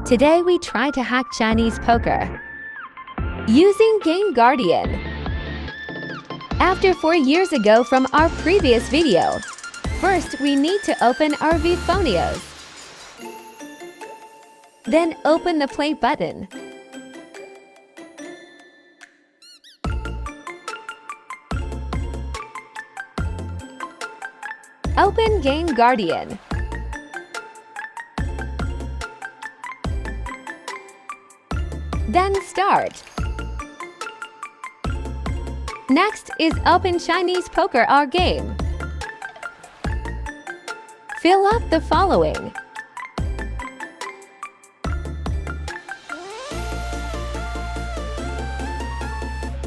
Today we try to hack Chinese poker using Game Guardian. After 4 years ago from our previous video, first we need to open our Vphonios. Then open the play button. Open Game Guardian. Then start. Next is Open Chinese Poker our game. Fill up the following.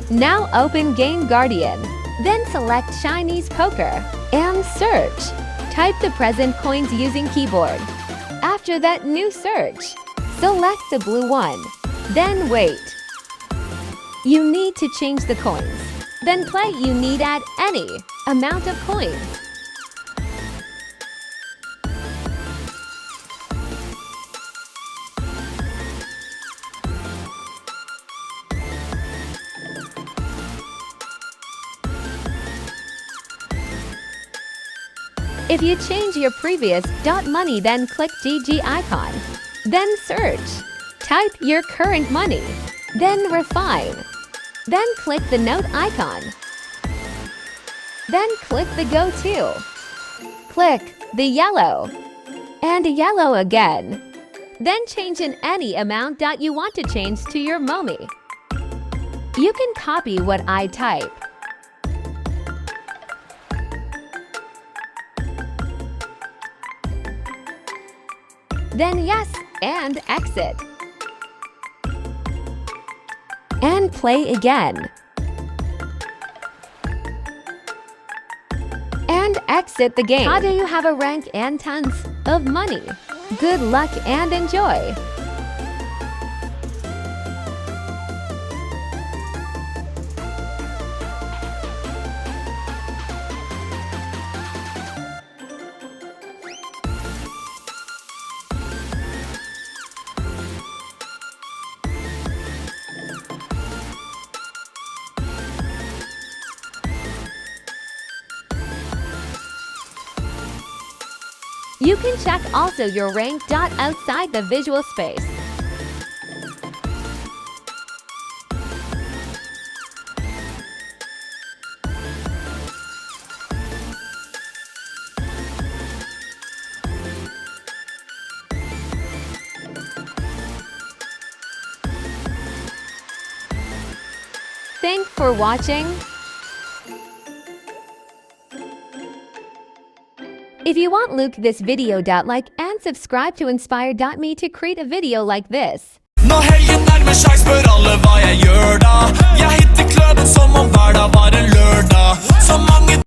Now open Game Guardian. Then select Chinese Poker and search. Type the present coins using keyboard. After that, new search. Select the blue one. Then wait. You need to change the coins. Then play. You need add any amount of coins. If you change your previous .money, then click GG icon. Then search. Type your current money. Then refine. Then click the note icon. Then click the go to. Click the yellow. And yellow again. Then change in any amount that you want to change to your mommy. You can copy what I type. Then yes, and exit. And play again. And exit the game. How do you have a rank and tons of money? Good luck and enjoy! You can check also your rank outside the visual space. Thanks for watching. If you want Luke this video, like and subscribe to inspire.me to create a video like this. Når helgen nærmer seg, spør alle hva jeg gjør da. Jeg hitter kløben som om hverdag var en lørdag. Så mange